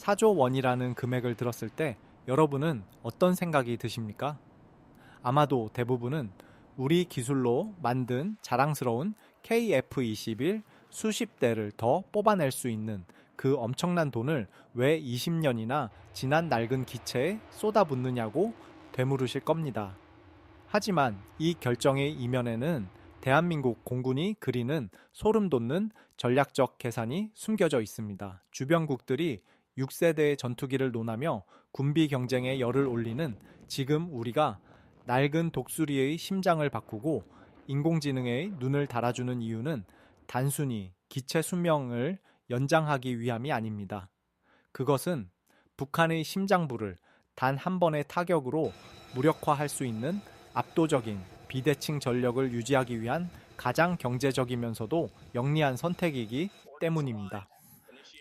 4조 원이라는 금액을 들었을 때 여러분은 어떤 생각이 드십니까? 아마도 대부분은 우리 기술로 만든 자랑스러운 KF-21 수십 대를 더 뽑아낼 수 있는 그 엄청난 돈을 왜 20년이나 지난 낡은 기체에 쏟아붓느냐고 되물으실 겁니다. 하지만 이 결정의 이면에는 대한민국 공군이 그리는 소름 돋는 전략적 계산이 숨겨져 있습니다. 주변국들이 6세대의 전투기를 논하며 군비 경쟁에 열을 올리는 지금 우리가 낡은 독수리의 심장을 바꾸고 인공지능의 눈을 달아주는 이유는 단순히 기체 수명을 연장하기 위함이 아닙니다. 그것은 북한의 심장부를 단 한 번의 타격으로 무력화할 수 있는 압도적인 비대칭 전력을 유지하기 위한 가장 경제적이면서도 영리한 선택이기 때문입니다.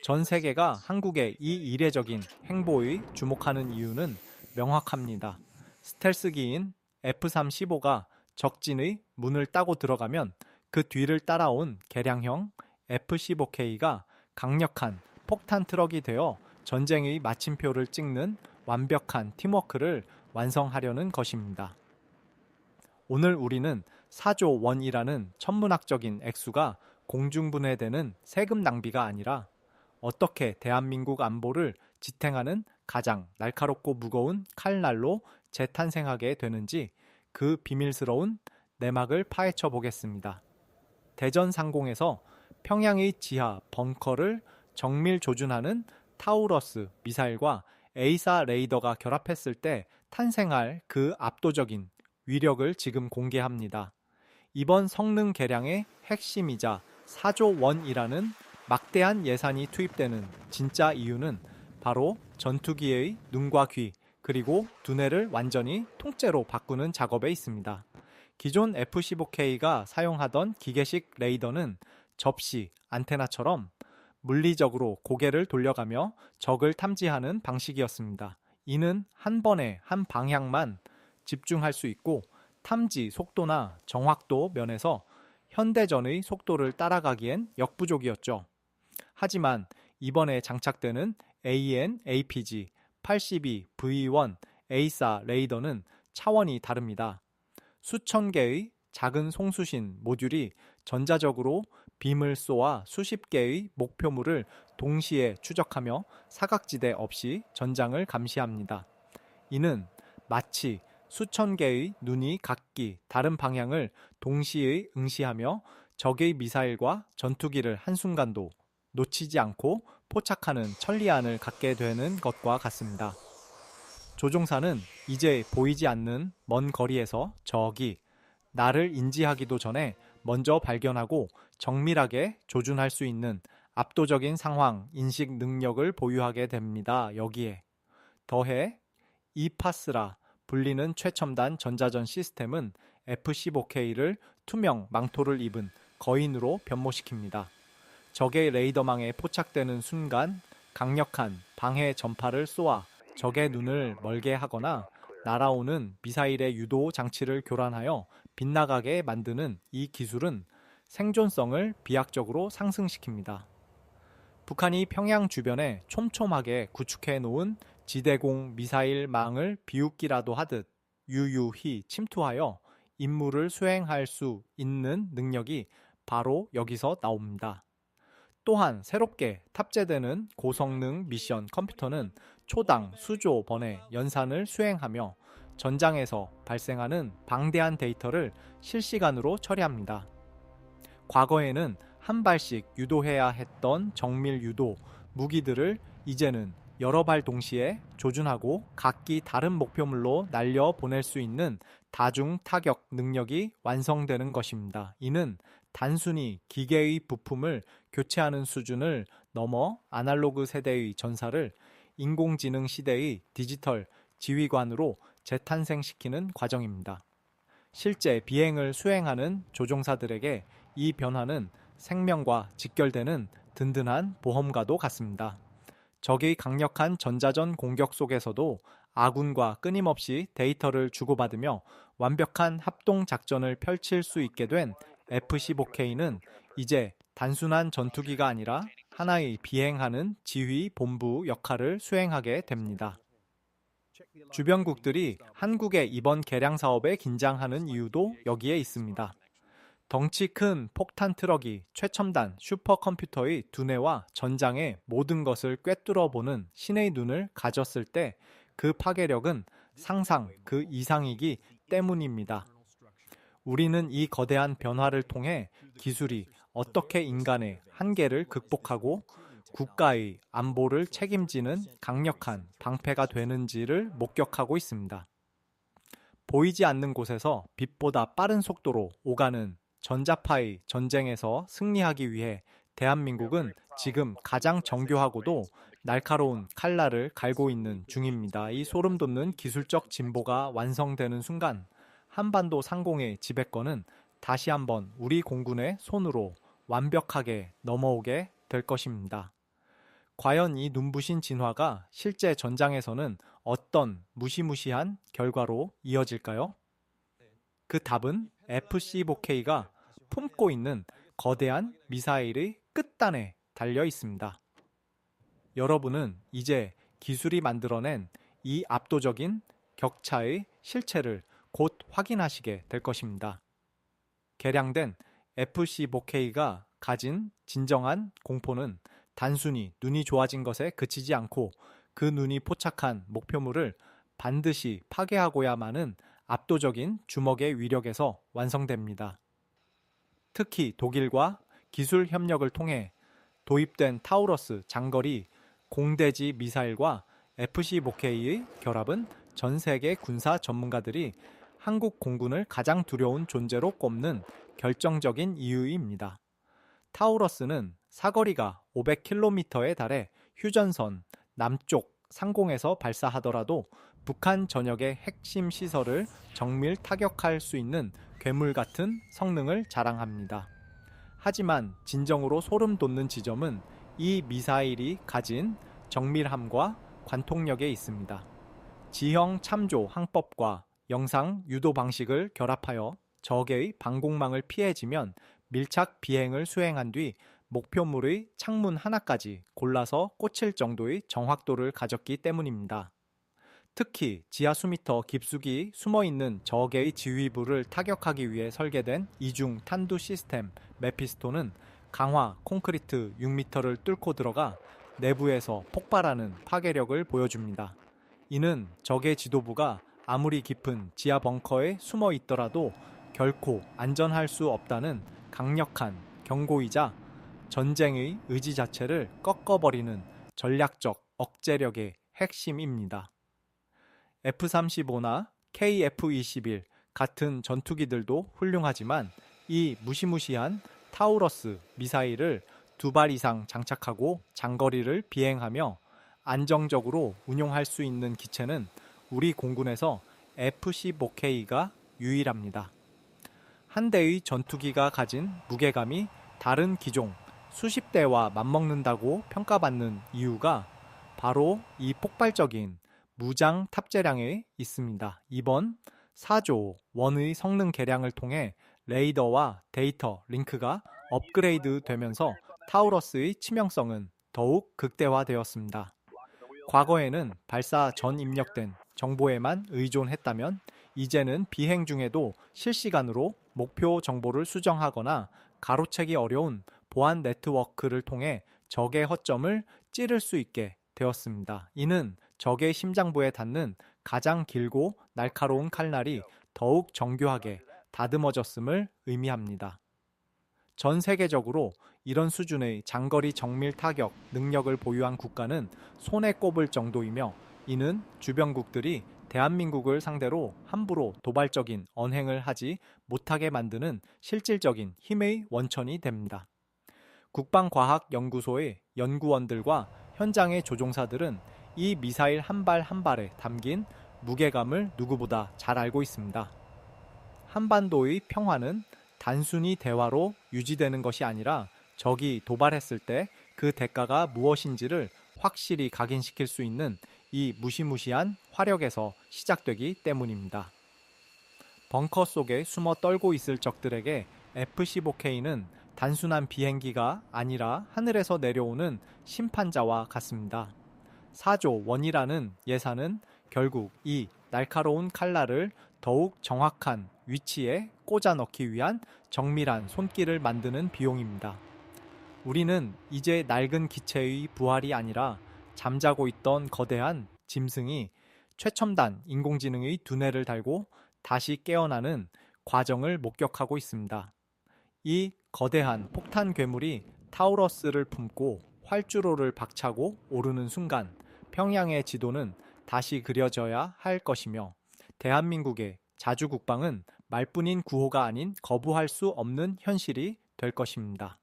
전 세계가 한국의 이 이례적인 행보에 주목하는 이유는 명확합니다. 스텔스기인 F-35가 적진의 문을 따고 들어가면 그 뒤를 따라온 개량형 F-15K가 강력한 폭탄 트럭이 되어 전쟁의 마침표를 찍는 완벽한 팀워크를 완성하려는 것입니다. 오늘 우리는 4조 원이라는 천문학적인 액수가 공중분해되는 세금 낭비가 아니라 어떻게 대한민국 안보를 지탱하는 가장 날카롭고 무거운 칼날로 재탄생하게 되는지 그 비밀스러운 내막을 파헤쳐 보겠습니다. 대전 상공에서 평양의 지하 벙커를 정밀 조준하는 타우러스 미사일과 에이사 레이더가 결합했을 때 탄생할 그 압도적인 위력을 지금 공개합니다. 이번 성능 개량의 핵심이자 4조 원이라는 막대한 예산이 투입되는 진짜 이유는 바로 전투기의 눈과 귀 그리고 두뇌를 완전히 통째로 바꾸는 작업에 있습니다. 기존 F-15K가 사용하던 기계식 레이더는 접시, 안테나처럼 물리적으로 고개를 돌려가며 적을 탐지하는 방식이었습니다. 이는 한 번에 한 방향만 집중할 수 있고 탐지 속도나 정확도 면에서 현대전의 속도를 따라가기엔 역부족이었죠. 하지만 이번에 장착되는 AN/APG 82V1 에이사 레이더는 차원이 다릅니다. 수천 개의 작은 송수신 모듈이 전자적으로 빔을 쏘아 수십 개의 목표물을 동시에 추적하며 사각지대 없이 전장을 감시합니다. 이는 마치 수천 개의 눈이 각기 다른 방향을 동시에 응시하며 적의 미사일과 전투기를 한순간도 놓치지 않고 포착하는 천리안을 갖게 되는 것과 같습니다. 조종사는 이제 보이지 않는 먼 거리에서 적이 나를 인지하기도 전에 먼저 발견하고 정밀하게 조준할 수 있는 압도적인 상황 인식 능력을 보유하게 됩니다. 여기에 더해 이파스라 불리는 최첨단 전자전 시스템은 F-15K를 투명 망토를 입은 거인으로 변모시킵니다. 적의 레이더망에 포착되는 순간 강력한 방해 전파를 쏘아 적의 눈을 멀게 하거나 날아오는 미사일의 유도 장치를 교란하여 빗나가게 만드는 이 기술은 생존성을 비약적으로 상승시킵니다. 북한이 평양 주변에 촘촘하게 구축해 놓은 지대공 미사일망을 비웃기라도 하듯 유유히 침투하여 임무를 수행할 수 있는 능력이 바로 여기서 나옵니다. 또한 새롭게 탑재되는 고성능 미션 컴퓨터는 초당 수조 번의 연산을 수행하며 전장에서 발생하는 방대한 데이터를 실시간으로 처리합니다. 과거에는 한 발씩 유도해야 했던 정밀 유도 무기들을 이제는 여러 발 동시에 조준하고 각기 다른 목표물로 날려 보낼 수 있는 다중 타격 능력이 완성되는 것입니다. 이는 단순히 기계의 부품을 교체하는 수준을 넘어 아날로그 세대의 전사를 인공지능 시대의 디지털 지휘관으로 재탄생시키는 과정입니다. 실제 비행을 수행하는 조종사들에게 이 변화는 생명과 직결되는 든든한 보험과도 같습니다. 적의 강력한 전자전 공격 속에서도 아군과 끊임없이 데이터를 주고받으며 완벽한 합동 작전을 펼칠 수 있게 된 F-15K는 이제 단순한 전투기가 아니라 하나의 비행하는 지휘 본부 역할을 수행하게 됩니다. 주변국들이 한국의 이번 개량 사업에 긴장하는 이유도 여기에 있습니다. 덩치 큰 폭탄 트럭이 최첨단 슈퍼컴퓨터의 두뇌와 전장의 모든 것을 꿰뚫어 보는 신의 눈을 가졌을 때 그 파괴력은 상상 그 이상이기 때문입니다. 우리는 이 거대한 변화를 통해 기술이 어떻게 인간의 한계를 극복하고 국가의 안보를 책임지는 강력한 방패가 되는지를 목격하고 있습니다. 보이지 않는 곳에서 빛보다 빠른 속도로 오가는 전자파의 전쟁에서 승리하기 위해 대한민국은 지금 가장 정교하고도 날카로운 칼날을 갈고 있는 중입니다. 이 소름 돋는 기술적 진보가 완성되는 순간 한반도 상공의 지배권은 다시 한번 우리 공군의 손으로 완벽하게 넘어오게 될 것입니다. 과연 이 눈부신 진화가 실제 전장에서는 어떤 무시무시한 결과로 이어질까요? 그 답은 FC-4K가 품고 있는 거대한 미사일의 끝단에 달려 있습니다. 여러분은 이제 기술이 만들어낸 이 압도적인 격차의 실체를 곧 확인하시게 될 것입니다. 개량된 FC-4K가 가진 진정한 공포는 단순히 눈이 좋아진 것에 그치지 않고 그 눈이 포착한 목표물을 반드시 파괴하고야만은 압도적인 주먹의 위력에서 완성됩니다. 특히 독일과 기술 협력을 통해 도입된 타우러스 장거리 공대지 미사일과 FC-4K의 결합은 전 세계 군사 전문가들이 한국 공군을 가장 두려운 존재로 꼽는 결정적인 이유입니다. 타우러스는 사거리가 500km에 달해 휴전선 남쪽 상공에서 발사하더라도 북한 전역의 핵심 시설을 정밀 타격할 수 있는 괴물 같은 성능을 자랑합니다. 하지만 진정으로 소름 돋는 지점은 이 미사일이 가진 정밀함과 관통력에 있습니다. 지형 참조 항법과 영상 유도 방식을 결합하여 적의 방공망을 피해지면 밀착 비행을 수행한 뒤 목표물의 창문 하나까지 골라서 꽂힐 정도의 정확도를 가졌기 때문입니다. 특히 지하 수미터 깊숙이 숨어있는 적의 지휘부를 타격하기 위해 설계된 이중 탄두 시스템 메피스토는 강화 콘크리트 6m를 뚫고 들어가 내부에서 폭발하는 파괴력을 보여줍니다. 이는 적의 지도부가 아무리 깊은 지하 벙커에 숨어 있더라도 결코 안전할 수 없다는 강력한 경고이자 전쟁의 의지 자체를 꺾어버리는 전략적 억제력의 핵심입니다. F-35나 KF-21 같은 전투기들도 훌륭하지만 이 무시무시한 타우러스 미사일을 2발 이상 장착하고 장거리를 비행하며 안정적으로 운용할 수 있는 기체는 우리 공군에서 FC-4K가 유일합니다. 한 대의 전투기가 가진 무게감이 다른 기종 수십 대와 맞먹는다고 평가받는 이유가 바로 이 폭발적인 무장 탑재량에 있습니다. 이번 4조 원의 성능 개량을 통해 레이더와 데이터 링크가 업그레이드 되면서 타우러스의 치명성은 더욱 극대화되었습니다. 과거에는 발사 전 입력된 정보에만 의존했다면 이제는 비행 중에도 실시간으로 목표 정보를 수정하거나 가로채기 어려운 보안 네트워크를 통해 적의 허점을 찌를 수 있게 되었습니다. 이는 적의 심장부에 닿는 가장 길고 날카로운 칼날이 더욱 정교하게 다듬어졌음을 의미합니다. 전 세계적으로 이런 수준의 장거리 정밀 타격 능력을 보유한 국가는 손에 꼽을 정도이며 이는 주변국들이 대한민국을 상대로 함부로 도발적인 언행을 하지 못하게 만드는 실질적인 힘의 원천이 됩니다. 국방과학연구소의 연구원들과 현장의 조종사들은 이 미사일 한 발 한 발에 담긴 무게감을 누구보다 잘 알고 있습니다. 한반도의 평화는 단순히 대화로 유지되는 것이 아니라 적이 도발했을 때 그 대가가 무엇인지를 확실히 각인시킬 수 있는 이 무시무시한 화력에서 시작되기 때문입니다. 벙커 속에 숨어 떨고 있을 적들에게 F-15K는 단순한 비행기가 아니라 하늘에서 내려오는 심판자와 같습니다. 사조 원이라는 예산은 결국 이 날카로운 칼날을 더욱 정확한 위치에 꽂아 넣기 위한 정밀한 손길을 만드는 비용입니다. 우리는 이제 낡은 기체의 부활이 아니라 잠자고 있던 거대한 짐승이 최첨단 인공지능의 두뇌를 달고 다시 깨어나는 과정을 목격하고 있습니다. 이 거대한 폭탄 괴물이 타우러스를 품고 활주로를 박차고 오르는 순간 평양의 지도는 다시 그려져야 할 것이며 대한민국의 자주국방은 말뿐인 구호가 아닌 거부할 수 없는 현실이 될 것입니다.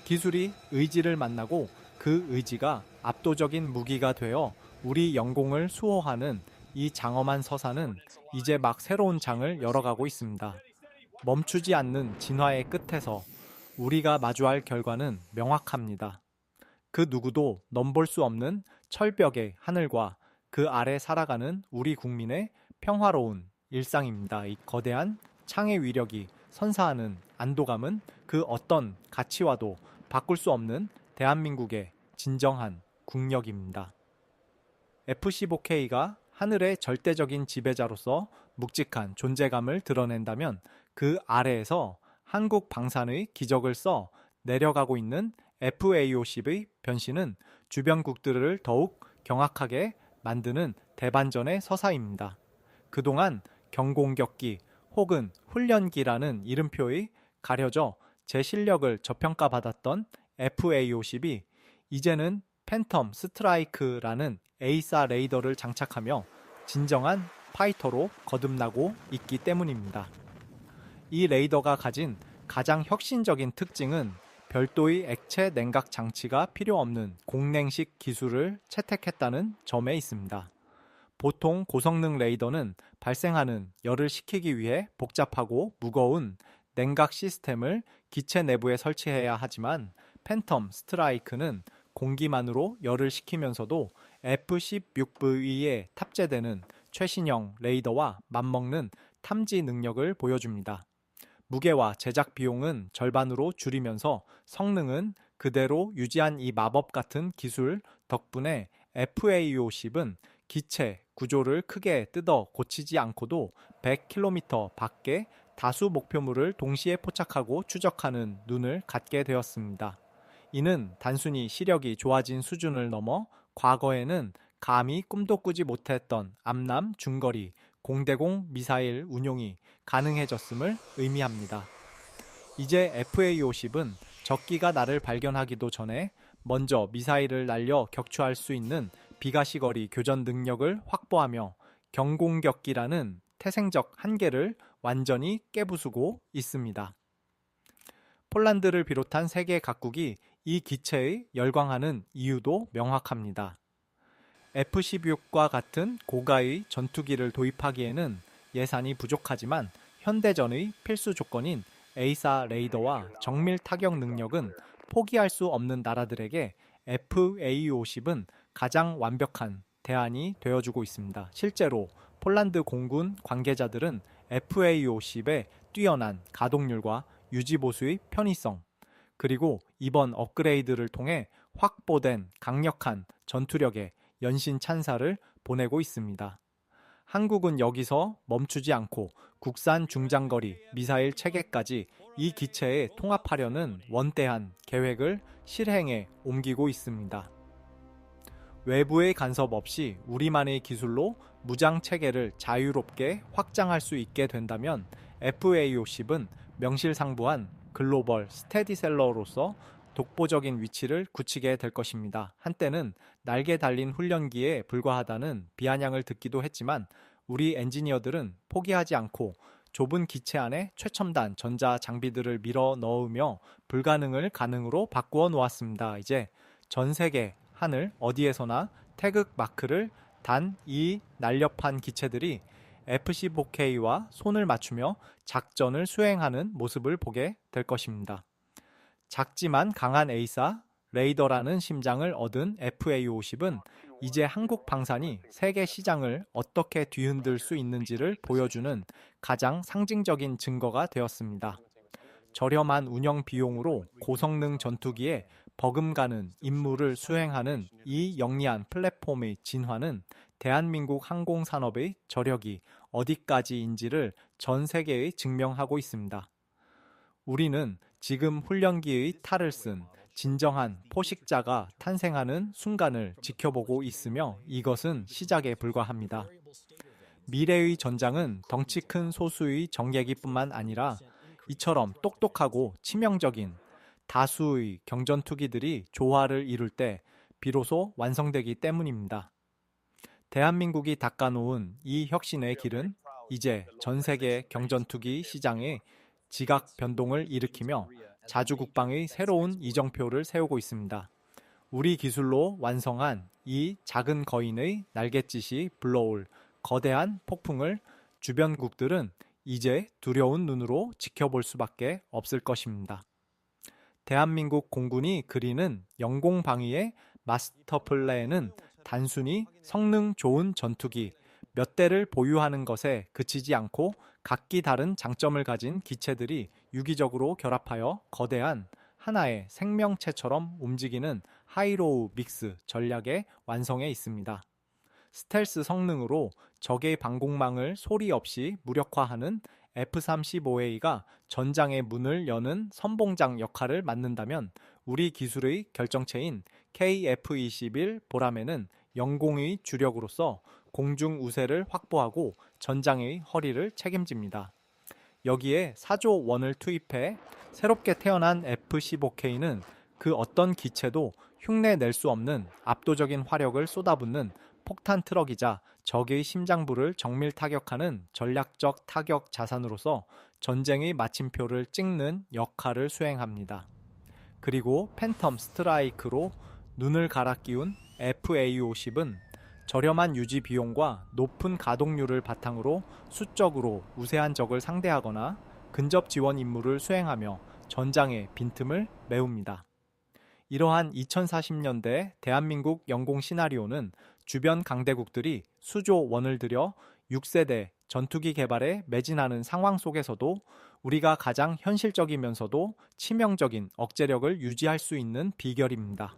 기술이 의지를 만나고 그 의지가 압도적인 무기가 되어 우리 영공을 수호하는 이 장엄한 서사는 이제 막 새로운 장을 열어가고 있습니다. 멈추지 않는 진화의 끝에서 우리가 마주할 결과는 명확합니다. 그 누구도 넘볼 수 없는 철벽의 하늘과 그 아래 살아가는 우리 국민의 평화로운 일상입니다. 이 거대한 창의 위력이 선사하는 안도감은 그 어떤 가치와도 바꿀 수 없는 대한민국의 진정한 국력입니다. F-15K가 하늘의 절대적인 지배자로서 묵직한 존재감을 드러낸다면 그 아래에서 한국 방산의 기적을 써 내려가고 있는 FA-50의 변신은 주변국들을 더욱 경악하게 만드는 대반전의 서사입니다. 그동안 경공격기 혹은 훈련기라는 이름표의 가려져 제 실력을 저평가받았던 FA-50이 이제는 팬텀 스트라이크라는 에이사 레이더를 장착하며 진정한 파이터로 거듭나고 있기 때문입니다. 이 레이더가 가진 가장 혁신적인 특징은 별도의 액체 냉각 장치가 필요 없는 공냉식 기술을 채택했다는 점에 있습니다. 보통 고성능 레이더는 발생하는 열을 식히기 위해 복잡하고 무거운 냉각 시스템을 기체 내부에 설치해야 하지만 팬텀 스트라이크는 공기만으로 열을 식히면서도 F-16V에 탑재되는 최신형 레이더와 맞먹는 탐지 능력을 보여줍니다. 무게와 제작 비용은 절반으로 줄이면서 성능은 그대로 유지한 이 마법 같은 기술 덕분에 FA-50은 기체 구조를 크게 뜯어 고치지 않고도 100km 밖에 다수 목표물을 동시에 포착하고 추적하는 눈을 갖게 되었습니다. 이는 단순히 시력이 좋아진 수준을 넘어 과거에는 감히 꿈도 꾸지 못했던 암남 중거리 공대공 미사일 운용이 가능해졌음을 의미합니다. 이제 FA-50은 적기가 나를 발견하기도 전에 먼저 미사일을 날려 격추할 수 있는 비가시거리 교전 능력을 확보하며 경공격기라는 태생적 한계를 완전히 깨부수고 있습니다. 폴란드를 비롯한 세계 각국이 이 기체에 열광하는 이유도 명확합니다. F-16과 같은 고가의 전투기를 도입하기에는 예산이 부족하지만 현대전의 필수 조건인 에이사 레이더와 정밀 타격 능력은 포기할 수 없는 나라들에게 FA-50은 가장 완벽한 대안이 되어주고 있습니다. 실제로 폴란드 공군 관계자들은 FA-50의 뛰어난 가동률과 유지보수의 편의성, 그리고 이번 업그레이드를 통해 확보된 강력한 전투력에 연신 찬사를 보내고 있습니다. 한국은 여기서 멈추지 않고 국산 중장거리 미사일 체계까지 이 기체에 통합하려는 원대한 계획을 실행에 옮기고 있습니다. 외부의 간섭 없이 우리만의 기술로 무장 체계를 자유롭게 확장할 수 있게 된다면 FA-50은 명실상부한 글로벌 스테디셀러로서 독보적인 위치를 굳히게 될 것입니다. 한때는 날개 달린 훈련기에 불과하다는 비아냥을 듣기도 했지만 우리 엔지니어들은 포기하지 않고 좁은 기체 안에 최첨단 전자 장비들을 밀어 넣으며 불가능을 가능으로 바꾸어 놓았습니다. 이제 전 세계 하늘 어디에서나 태극 마크를 단 이 날렵한 기체들이 F-15K와 손을 맞추며 작전을 수행하는 모습을 보게 될 것입니다. 작지만 강한 에이사, 레이더라는 심장을 얻은 FA-50은 이제 한국 방산이 세계 시장을 어떻게 뒤흔들 수 있는지를 보여주는 가장 상징적인 증거가 되었습니다. 저렴한 운영 비용으로 고성능 전투기에 버금가는 임무를 수행하는 이 영리한 플랫폼의 진화는 대한민국 항공산업의 저력이 어디까지인지를 전 세계에 증명하고 있습니다. 우리는 지금 훈련기의 탈을 쓴 진정한 포식자가 탄생하는 순간을 지켜보고 있으며 이것은 시작에 불과합니다. 미래의 전장은 덩치 큰 소수의 정예기뿐만 아니라 이처럼 똑똑하고 치명적인 다수의 경전투기들이 조화를 이룰 때 비로소 완성되기 때문입니다. 대한민국이 닦아놓은 이 혁신의 길은 이제 전 세계 경전투기 시장에 지각 변동을 일으키며 자주국방의 새로운 이정표를 세우고 있습니다. 우리 기술로 완성한 이 작은 거인의 날갯짓이 불러올 거대한 폭풍을 주변국들은 이제 두려운 눈으로 지켜볼 수밖에 없을 것입니다. 대한민국 공군이 그리는 영공방위의 마스터 플랜은 단순히 성능 좋은 전투기 몇 대를 보유하는 것에 그치지 않고 각기 다른 장점을 가진 기체들이 유기적으로 결합하여 거대한 하나의 생명체처럼 움직이는 하이로우 믹스 전략의 완성에 있습니다. 스텔스 성능으로 적의 방공망을 소리 없이 무력화하는 F-35A가 전장의 문을 여는 선봉장 역할을 맡는다면 우리 기술의 결정체인 KF-21 보라매는 영공의 주력으로서 공중 우세를 확보하고 전장의 허리를 책임집니다. 여기에 4조 원을 투입해 새롭게 태어난 F-15K는 그 어떤 기체도 흉내 낼 수 없는 압도적인 화력을 쏟아붓는 폭탄 트럭이자 적의 심장부를 정밀 타격하는 전략적 타격 자산으로서 전쟁의 마침표를 찍는 역할을 수행합니다. 그리고 팬텀 스트라이크로 눈을 갈아 끼운 FA-50은 저렴한 유지 비용과 높은 가동률을 바탕으로 수적으로 우세한 적을 상대하거나 근접 지원 임무를 수행하며 전장의 빈틈을 메웁니다. 이러한 2040년대 대한민국 영공 시나리오는 주변 강대국들이 수조 원을 들여 6세대 전투기 개발에 매진하는 상황 속에서도 우리가 가장 현실적이면서도 치명적인 억제력을 유지할 수 있는 비결입니다.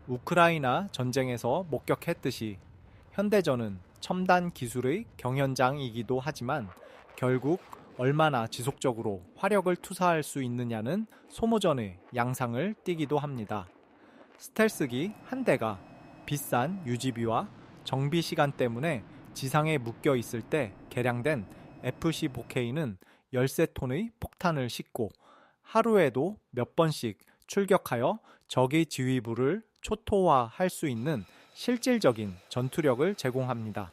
우크라이나 전쟁에서 목격했듯이 현대전은 첨단 기술의 경연장이기도 하지만 결국 얼마나 지속적으로 화력을 투사할 수 있느냐는 소모전의 양상을 띠기도 합니다. 스텔스기 한 대가 비싼 유지비와 정비 시간 때문에 지상에 묶여 있을 때 개량된 F-15K는 13톤의 폭탄을 싣고 하루에도 몇 번씩 출격하여 적의 지휘부를 초토화할 수 있는 실질적인 전투력을 제공합니다.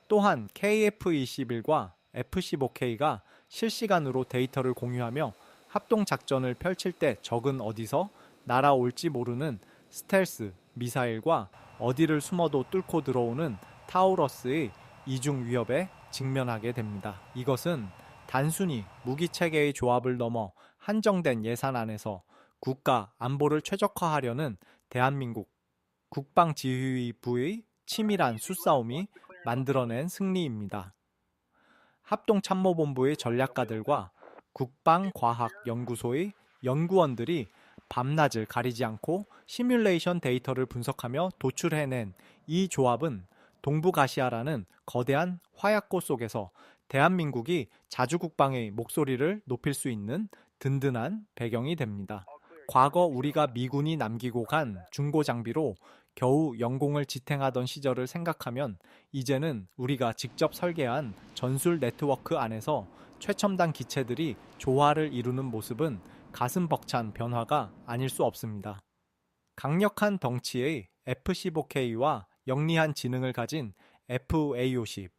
또한 KF-21과 F-15K가 실시간으로 데이터를 공유하며 합동작전을 펼칠 때 적은 어디서 날아올지 모르는 스텔스 미사일과 어디를 숨어도 뚫고 들어오는 타우러스의 이중 위협에 직면하게 됩니다. 이것은 단순히 무기체계의 조합을 넘어 한정된 예산 안에서 국가 안보를 최적화하려는 대한민국 국방지휘부의 치밀한 수싸움이 만들어낸 승리입니다. 합동참모본부의 전략가들과 국방과학연구소의 연구원들이 밤낮을 가리지 않고 시뮬레이션 데이터를 분석하며 도출해낸 이 조합은 동북아시아라는 거대한 화약고 속에서 대한민국이 자주국방의 목소리를 높일 수 있는 든든한 배경이 됩니다. 과거 우리가 미군이 남기고 간 중고 장비로 겨우 영공을 지탱하던 시절을 생각하면 이제는 우리가 직접 설계한 전술 네트워크 안에서 최첨단 기체들이 조화를 이루는 모습은 가슴 벅찬 변화가 아닐 수 없습니다. 강력한 덩치의 F-15K와 영리한 지능을 가진 FA-50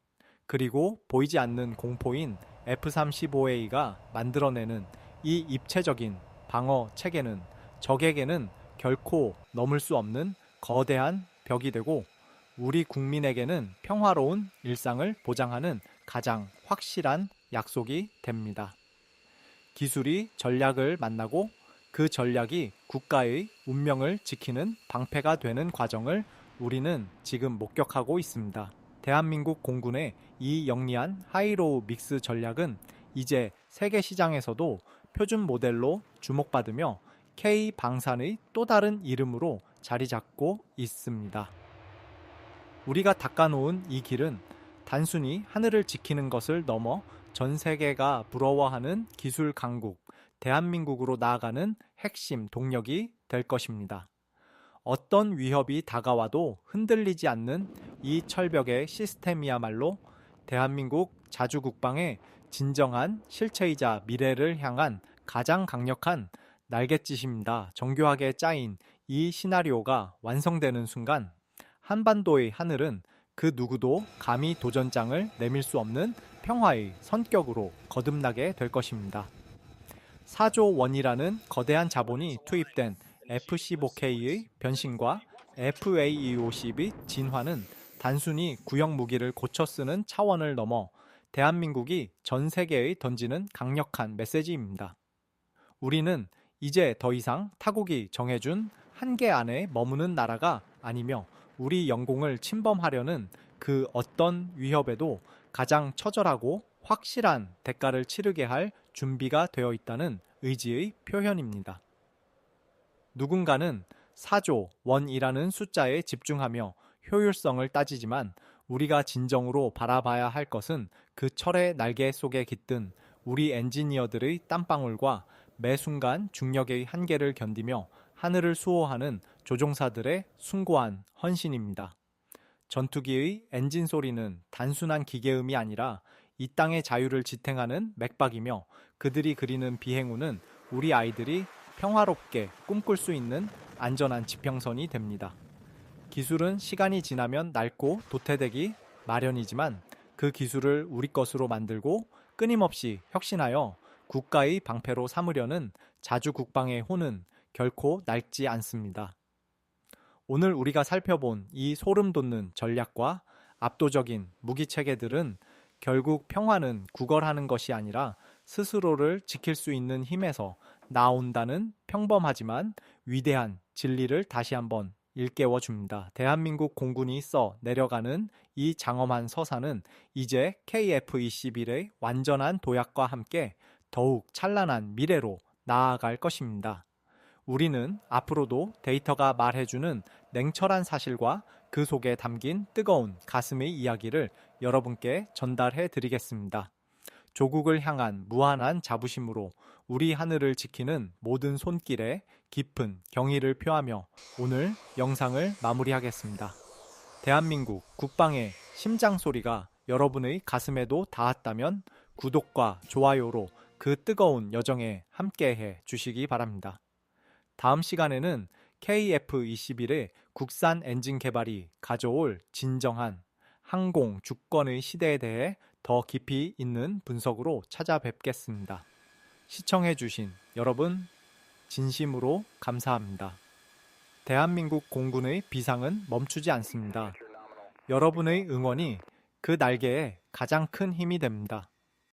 그리고 보이지 않는 공포인 F-35A가 만들어내는 이 입체적인 방어 체계는 적에게는 결코 넘을 수 없는 거대한 벽이 되고 우리 국민에게는 평화로운 일상을 보장하는 가장 확실한 약속이 됩니다. 기술이 전략을 만나고 그 전략이 국가의 운명을 지키는 방패가 되는 과정을 우리는 지금 목격하고 있습니다. 대한민국 공군의 이 영리한 하이로우 믹스 전략은 이제 세계 시장에서도 표준 모델로 주목받으며 K방산의 또 다른 이름으로 자리 잡고 있습니다. 우리가 닦아놓은 이 길은 단순히 하늘을 지키는 것을 넘어 전 세계가 부러워하는 기술 강국, 대한민국으로 나아가는 핵심 동력이 될 것입니다. 어떤 위협이 다가와도 흔들리지 않는 이 철벽의 시스템이야말로 대한민국 자주국방의 진정한 실체이자 미래를 향한 가장 강력한 날갯짓입니다. 정교하게 짜인 이 시나리오가 완성되는 순간 한반도의 하늘은 그 누구도 감히 도전장을 내밀 수 없는 평화의 선격으로 거듭나게 될 것입니다. 4조 원이라는 거대한 자본이 투입된 F-15K의 변신과 FA-25의 진화는 단순히 구형 무기를 고쳐 쓰는 차원을 넘어 대한민국이 전 세계에 던지는 강력한 메시지입니다. 우리는 이제 더 이상 타국이 정해준 한계 안에 머무는 나라가 아니며 우리 영공을 침범하려는 그 어떤 위협에도 가장 처절하고 확실한 대가를 치르게 할 준비가 되어 있다는 의지의 표현입니다. 누군가는 4조 원이라는 숫자에 집중하며 효율성을 따지지만 우리가 진정으로 바라봐야 할 것은 그 철의 날개 속에 깃든 우리 엔지니어들의 땀방울과 매 순간 중력의 한계를 견디며 하늘을 수호하는 조종사들의 숭고한 헌신입니다. 전투기의 엔진 소리는 단순한 기계음이 아니라 이 땅의 자유를 지탱하는 맥박이며 그들이 그리는 비행우는 우리 아이들이 평화롭게 꿈꿀 수 있는 안전한 지평선이 됩니다. 기술은 시간이 지나면 낡고 도태되기 마련이지만 그 기술을 우리 것으로 만들고 끊임없이 혁신하여 국가의 방패로 삼으려는 자주국방의 혼은 결코 낡지 않습니다. 오늘 우리가 살펴본 이 소름 돋는 전략과 압도적인 무기 체계들은 결국 평화는 구걸하는 것이 아니라 스스로를 지킬 수 있는 힘에서 나온다는 평범하지만 위대한 진리를 다시 한번 일깨워 줍니다. 대한민국 공군이 써 내려가는 이 장엄한 서사는 이제 KF-21의 완전한 도약과 함께 더욱 찬란한 미래로 나아갈 것입니다. 우리는 앞으로도 데이터가 말해주는 냉철한 사실과 그 속에 담긴 뜨거운 가슴의 이야기를 여러분께 전달해 드리겠습니다. 조국을 향한 무한한 자부심으로 우리 하늘을 지키는 모든 손길에 깊은 경의를 표하며 오늘 영상을 마무리하겠습니다. 대한민국 국방의 심장 소리가 여러분의 가슴에도 닿았다면 구독과 좋아요로 그 뜨거운 여정에 함께해 주시기 바랍니다. 다음 시간에는 KF-21의 국산 엔진 개발이 가져올 진정한 항공 주권의 시대에 대해 더 깊이 있는 분석으로 찾아뵙겠습니다. 시청해주신 여러분 진심으로 감사합니다. 대한민국 공군의 비상은 멈추지 않습니다. 여러분의 응원이 그 날개에 가장 큰 힘이 됩니다.